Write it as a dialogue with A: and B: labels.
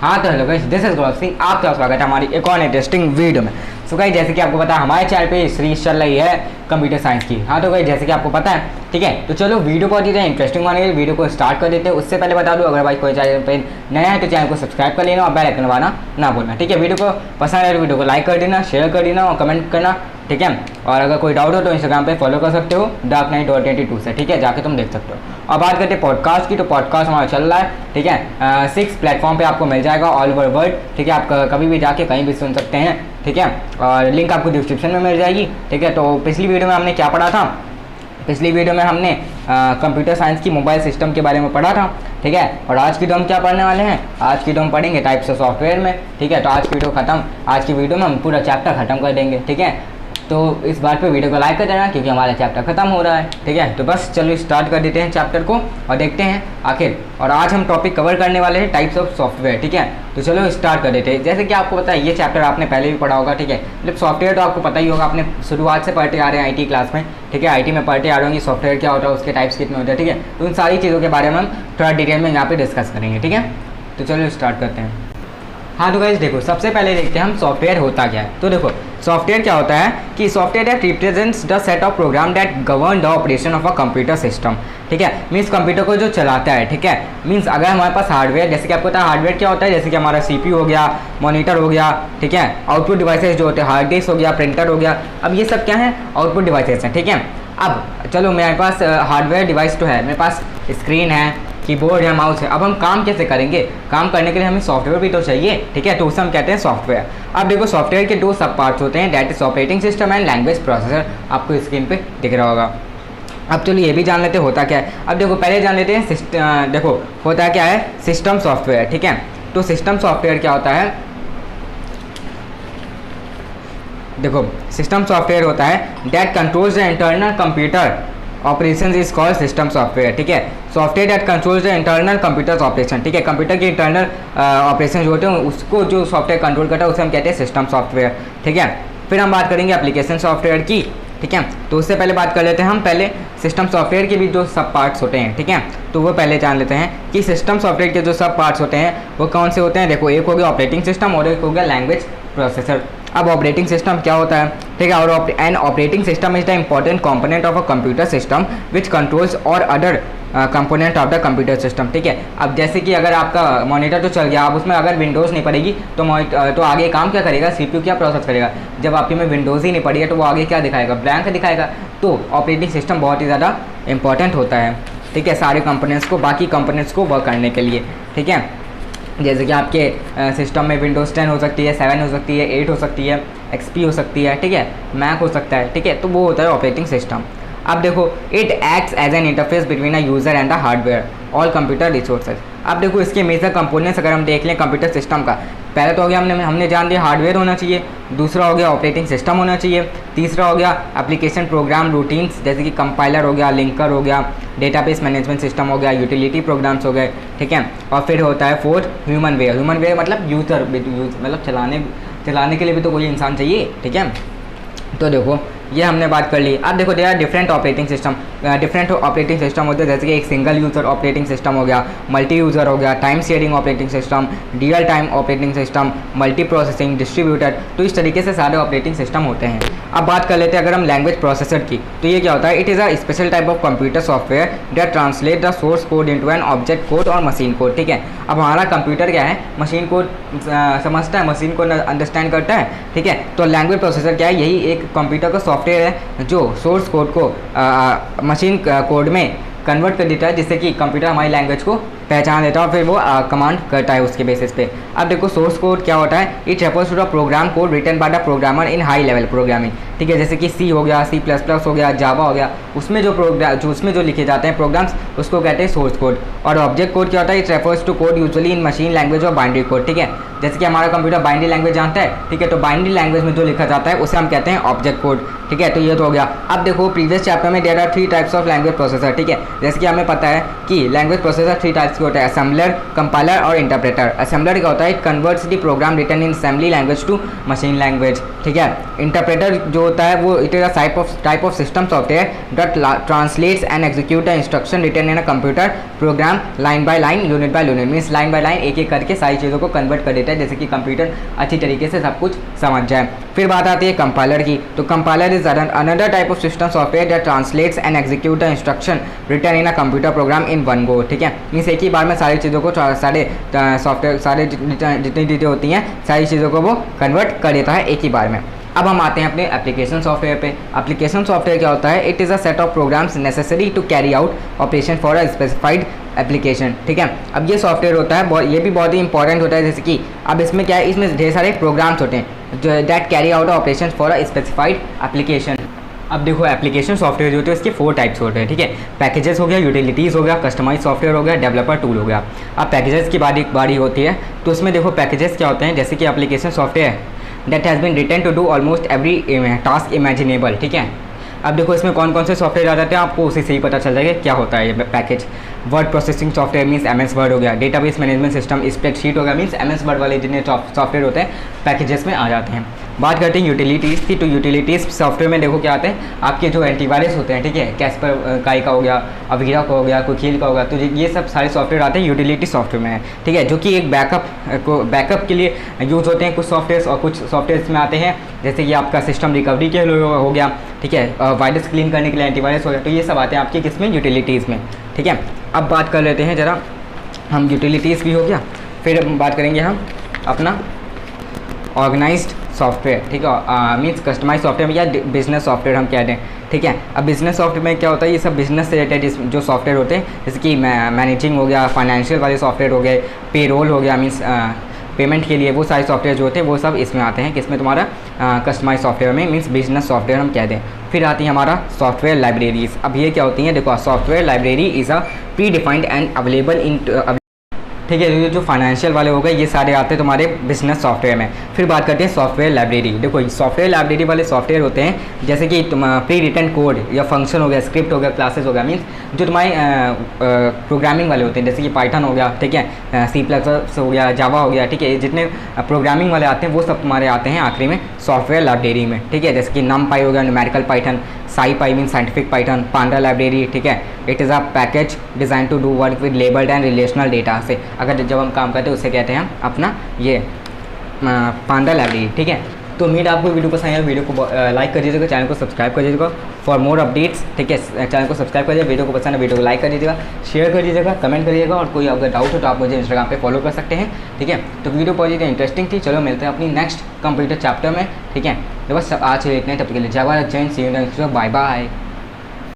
A: हाँ तो hello guys, this is Gaurav Singh, आपका स्वागत है हमारी एक और इंटरेस्टिंग वीडियो में। सो गाइस, जैसे कि आपको पता है हमारे चैनल पे सीरीज चल रही है कंप्यूटर साइंस की। हाँ तो गाइस, जैसे कि आपको पता है, ठीक है, तो चलो वीडियो बहुत ही इंटरेस्टिंग होने के वीडियो को स्टार्ट कर देते हैं। उससे पहले बता दूँ, अगर भाई कोई चैनल पे नया है तो चैनल को सब्सक्राइब कर लेना और बेल आइकन दबाना ना भूलना, ठीक है। वीडियो को पसंद आए तो वीडियो को लाइक कर देना, शेयर कर देना और कमेंट करना, ठीक है। और अगर कोई डाउट हो तो इंस्टाग्राम पे फॉलो कर सकते हो dark9.22 से, ठीक है, जाके तुम देख सकते हो। और बात करते हैं पॉडकास्ट की, तो पॉडकास्ट हमारा चल रहा है, ठीक है, 6 प्लेटफॉर्म पे आपको मिल जाएगा ऑल ओवर वर्ल्ड, ठीक है। आप कभी भी जाके कहीं भी सुन सकते हैं, ठीक है। और लिंक आपको डिस्क्रिप्शन में मिल जाएगी, ठीक है। तो पिछली वीडियो में हमने क्या पढ़ा था? पिछली वीडियो में हमने कंप्यूटर साइंस की मोबाइल सिस्टम के बारे में पढ़ा था, ठीक है। और आज की तो हम क्या पढ़ने वाले हैं? आज की तो हम पढ़ेंगे टाइप्स ऑफ सॉफ्टवेयर में, ठीक है। तो आज की वीडियो में हम पूरा चैप्टर खत्म कर देंगे, ठीक है। तो इस बात पे वीडियो को लाइक कर देना क्योंकि हमारा चैप्टर खत्म हो रहा है, ठीक है। तो बस चलो स्टार्ट कर देते हैं चैप्टर को और देखते हैं आखिर। और आज हम टॉपिक कवर करने वाले हैं टाइप्स ऑफ सॉफ्टवेयर, ठीक है। तो चलो स्टार्ट कर देते हैं। जैसे कि आपको पता है ये चैप्टर आपने पहले भी पढ़ा होगा, ठीक है। मतलब सॉफ्टवेयर तो आपको पता ही होगा, आपने शुरुआत से पढ़ते आ रहे हैं IT क्लास में, ठीक है। IT में पढ़ते आ रहे होंगे सॉफ्टवेयर क्या होता है, उसके टाइप्स कितने होते हैं, ठीक है। तो उन सारी चीज़ों के बारे में हम थोड़ा डिटेल में यहाँ पे डिस्कस करेंगे, ठीक है। तो चलो स्टार्ट करते हैं। हाँ तो गाइस देखो, सबसे पहले देखते हैं हम सॉफ्टवेयर होता क्या है। तो देखो सॉफ्टवेयर क्या होता है कि software that represents the set of program that govern the operation of a computer system, ठीक है। मीन्स कंप्यूटर को जो चलाता है, ठीक है। मीन्स अगर हमारे पास हार्डवेयर, जैसे कि आपको पता है हार्डवेयर क्या होता है, जैसे कि हमारा CPU हो गया, मॉनिटर हो गया, ठीक है। आउटपुट डिवाइसेज जो होते हैं, हार्ड डिस्क हो गया, प्रिंटर हो गया। अब ये सब क्या है? आउटपुट डिवाइसेज हैं, ठीक है। अब चलो मेरे पास हार्डवेयर डिवाइस तो है, मेरे पास स्क्रीन है, कीबोर्ड है, माउस है। अब हम काम कैसे करेंगे? काम करने के लिए हमें सॉफ्टवेयर भी तो चाहिए, ठीक है। तो उसे हम कहते हैं सॉफ्टवेयर। अब देखो सॉफ्टवेयर के 2 सब पार्ट्स होते हैं, that is operating system and language processor. आपको स्क्रीन पे दिख रहा होगा। अब चलो ये भी जान लेते होता क्या है। अब देखो पहले जान लेते हैं देखो होता क्या है सिस्टम सॉफ्टवेयर, ठीक है। तो सिस्टम सॉफ्टवेयर क्या होता है? देखो सिस्टम सॉफ्टवेयर होता है that controls the internal computer operation is called system software, ठीक है। Software that controls the internal computer operation, ठीक है। कंप्यूटर के इंटरनल ऑपरेशन जो होते हैं उसको जो सॉफ्टवेयर कंट्रोल करता है उसे हम कहते हैं सिस्टम सॉफ्टवेयर, ठीक है। फिर हम बात करेंगे एप्लीकेशन सॉफ्टवेयर की, ठीक है। तो उससे पहले बात कर लेते हैं हम पहले सिस्टम सॉफ्टवेयर के भी जो सब पार्ट्स होते हैं, ठीक है। तो वो पहले जान लेते हैं कि सिस्टम सॉफ्टवेयर के जो सब पार्ट्स होते हैं वो कौन से होते हैं। देखो एक हो गया ऑपरेटिंग सिस्टम और एक हो गया लैंग्वेज प्रोसेसर। अब ऑपरेटिंग सिस्टम क्या होता है, ठीक है। और an operating system is the important component of a computer system which controls और other component of the computer system, ठीक है। अब जैसे कि अगर आपका मॉनिटर तो चल गया, अब उसमें अगर विंडोज़ नहीं पड़ेगी तो आगे काम क्या करेगा? CPU क्या प्रोसेस करेगा? जब आपके में विंडोज़ ही नहीं पड़ी है तो वो आगे क्या दिखाएगा? ब्लैंक दिखाएगा। तो ऑपरेटिंग सिस्टम बहुत ही ज़्यादा इंपॉर्टेंट होता है, ठीक है, सारे कंपोनेंट्स को, बाकी कंपोनेंट्स को वर्क करने के लिए, ठीक है। जैसे कि आपके सिस्टम में विंडोज़ 10 हो सकती है, 7 हो सकती है, 8 हो सकती है, XP हो सकती है, ठीक है, मैक हो सकता है, ठीक है। तो वो होता है ऑपरेटिंग सिस्टम। अब देखो it acts as an interface between a user and the hardware all computer resources. अब देखो इसके मेजर कंपोनेंट्स अगर हम देख लें कंप्यूटर सिस्टम का, पहले तो हो गया हमने जान लिया हार्डवेयर होना चाहिए, दूसरा हो गया ऑपरेटिंग सिस्टम होना चाहिए, तीसरा हो गया एप्लीकेशन प्रोग्राम रूटीन्स जैसे कि कंपाइलर हो गया, लिंकर हो गया, डेटाबेस मैनेजमेंट सिस्टम हो गया, यूटिलिटी प्रोग्राम्स हो गए, ठीक है। और फिर होता है fourth human ware. Human ware मतलब यूज़र, मतलब चलाने के लिए भी तो कोई इंसान चाहिए, ठीक है। तो देखो ये हमने बात कर ली। अब देखो there are different operating system होते हैं, जैसे कि एक सिंगल यूज़र ऑपरेटिंग सिस्टम हो गया, मल्टी यूज़र हो गया, time sharing operating system, real time operating system, multi processing, distributed. तो इस तरीके से सारे ऑपरेटिंग सिस्टम होते हैं। अब बात कर लेते हैं अगर हम लैंग्वेज प्रोसेसर की, तो ये क्या होता है? It is a special type of computer software that translate the source code into an object code और मशीन कोड, ठीक है। अब हमारा कंप्यूटर क्या है? मशीन कोड समझता है, मशीन कोड अंडरस्टैंड करता है, ठीक है। तो लैंग्वेज प्रोसेसर क्या है? यही एक कंप्यूटर का सॉफ्टवेयर है जो सोर्स कोड को मशीन कोड में कन्वर्ट कर देता है, जिससे कि कंप्यूटर हमारी लैंग्वेज को पहचान देता है और फिर वो कमांड करता है उसके बेसिस पे। अब देखो सोर्स कोड क्या होता है? It refers to the program code written by the programmer in high level programming, ठीक है। जैसे कि C हो गया, C++ हो गया, जावा हो गया, उसमें जो लिखे जाते हैं प्रोग्राम्स उसको कहते हैं सोर्स कोड। और ऑब्जेक्ट कोड क्या होता है? It refers to code usually in machine language और बाइनरी कोड, ठीक है। जैसे कि हमारा कंप्यूटर बाइनरी लैंग्वेज जानता है, ठीक है, तो बाइनरी लैंग्वेज में जो लिखा जाता है उसे हम कहते हैं ऑब्जेक्ट कोड, ठीक है। तो ये तो हो गया। अब देखो प्रीवियस चैप्टर में there are 3 types of language processor, ठीक है। जैसे कि हमें पता है कि लैंग्वेज प्रोसेसर 3 टाइप्स टाइप्स के होते हैं, असेंबलर, कंपाइलर और इंटरप्रेटर। असेंबलर क्या होता है, it converts the program written in assembly language to machine language, ठीक है। इंटरप्रेटर जो होता है वो it is a type of system software that translates and execute the instruction written in a computer program line by line, unit by unit, means line by line एक एक करके सारी चीज़ों को कन्वर्ट कर देता है, जैसे कि कंप्यूटर अच्छी तरीके से सब कुछ समझ जाए। फिर बात आती है कंपाइलर की, तो compiler is another type of system software that translates and execute the instruction written in a computer program in one go, ठीक है। मीन्स एक ही बार में सारी चीज़ों को सारे सॉफ्टवेयर सारे जितनी चीज़ें होती हैं सारी चीज़ों को वो कन्वर्ट कर देता है एक ही बार में। अब हम आते हैं अपने एप्लीकेशन सॉफ्टवेयर पे। एप्लीकेशन सॉफ्टवेयर क्या होता है, it is a set of programs necessary to carry out operation for a specified application, ठीक है। अब ये सॉफ्टवेयर होता है, ये भी बहुत ही इंपॉर्टेंट होता है, जैसे कि अब इसमें क्या है, इसमें ढेर सारे प्रोग्राम्स होते हैं जो that carry out operation for a specified application. अब देखो एप्लीकेशन सॉफ्टवेयर जो होते हैं इसके 4 टाइप्स होते हैं, ठीक है। पैकेजेस हो गया, यूटिलिटीज़ हो गया, कस्टमाइज सॉफ्टवेयर हो गया, डेवलपर टूल हो गया। अब पैकेजेस की बारी होती है, तो उसमें देखो पैकेजेस क्या होते हैं, जैसे कि application software that has been written to do almost every task imaginable, ठीक है। अब देखो इसमें कौन कौन से सॉफ्टवेयर आ जाते हैं, आपको उसी से ही पता चल जाएगा क्या होता है ये package. Word processing software means MS word हो गया, डेटाबेस मैनेजमेंट सिस्टम स्प्रेडशीट हो गया, मीन्स MS वर्ड वाले जितने सॉफ्टवेयर होते हैं पैकेजेस में आ जाते हैं। बात करते हैं यूटिलिटीज़ की, तो यूटिलिटीज़ सॉफ्टवेयर में देखो क्या आते हैं, आपके जो एंटीवायरस होते हैं, ठीक है, कैस्पर काई का हो गया, अवीरा का हो गया, कोकील का हो गया, तो ये सब सारे सॉफ्टवेयर आते हैं यूटिलिटी सॉफ्टवेयर में, ठीक है, जो कि एक बैकअप के लिए यूज़ होते हैं कुछ सॉफ्टवेयर, और कुछ सॉफ्टवेयर में आते हैं जैसे कि आपका सिस्टम रिकवरी के लिए हो गया, ठीक है, वायरस क्लीन करने के लिए एंटीवायरस हो गया, तो ये सब आते हैं आपके किसमें, यूटिलिटीज़ में, ठीक है। अब बात कर लेते हैं ज़रा हम, यूटिलिटीज़ भी हो गया, फिर बात करेंगे हम अपना ऑर्गेनाइज्ड सॉफ्टवेयर, ठीक है, मीन्स कस्टमाइज सॉफ्टवेयर या बिजनेस सॉफ्टवेयर हम कह दें, ठीक है। अब बिजनेस सॉफ्टवेयर में क्या होता है, ये सब बिजनेस से रिलेटेड जो सॉफ्टवेयर होते हैं, जैसे कि मैनेजिंग हो गया, फाइनेंशियल वाले सॉफ्टवेयर हो गए, पेरोल हो गया, मीन्स पेमेंट के लिए वो सारे सॉफ्टवेयर जो होते हैं वो सब इसमें आते हैं, किसमें, तुम्हारा कस्टमाइज सॉफ्टवेयर में, मीन्स बिजनेस सॉफ्टवेयर हम कह दें। फिर आती है हमारा सॉफ्टवेयर लाइब्रेरीज। अब ये क्या होती हैं, देखो software library is a pre defined and available in, ठीक है, जो फाइनेंशियल वाले हो गए ये सारे आते हैं तुम्हारे बिजनेस सॉफ्टवेयर में। फिर बात करते हैं सॉफ्टवेयर लाइब्रेरी। देखो सॉफ्टवेयर लाइब्रेरी वाले सॉफ्टवेयर होते हैं जैसे कि तुम प्री रिटन कोड या फंक्शन हो गया, स्क्रिप्ट हो गया, क्लासेस हो गया, मीन्स जो तुम्हारे प्रोग्रामिंग वाले होते हैं, जैसे कि पाइथन हो गया, ठीक है, C++ हो गया, जावा हो गया, ठीक है, जितने प्रोग्रामिंग वाले आते हैं वो सब तुम्हारे आते हैं आखिरी में सॉफ्टवेयर लाइब्रेरी में, ठीक है, जैसे कि NumPy हो गया, numerical Python, SciPy mean scientific Python, Panda library, ठीक है। It is a package design to do work with labelled and relational data से, अगर जब हम काम करते हैं उससे कहते हैं अपना ये पांडा लाइब्रेरी, ठीक है। तो उम्मीद आपको वीडियो पसंद आया, वीडियो को लाइक कर दीजिएगा, चैनल को सब्सक्राइब कर दीजिएगा फॉर मोर अपडेट्स, ठीक है। चैनल को सब्सक्राइब कर दीजिएगा, वीडियो को पसंद है वीडियो को लाइक कर दीजिएगा, शेयर कर दीजिएगा, कमेंट करिएगा, और कोई अगर डाउट हो तो आप मुझे इंस्टाग्राम पे फॉलो कर सकते हैं, ठीक है। तो वीडियो बहुत इंटरेस्टिंग थी, चलो मिलते हैं अपनी नेक्स्ट कंप्यूटर चैप्टर में, ठीक है। तो बस आज से इतने, तब तक के लिए जय भारत, जय हिंद, सी यू नेक्स्ट, बाय बाय।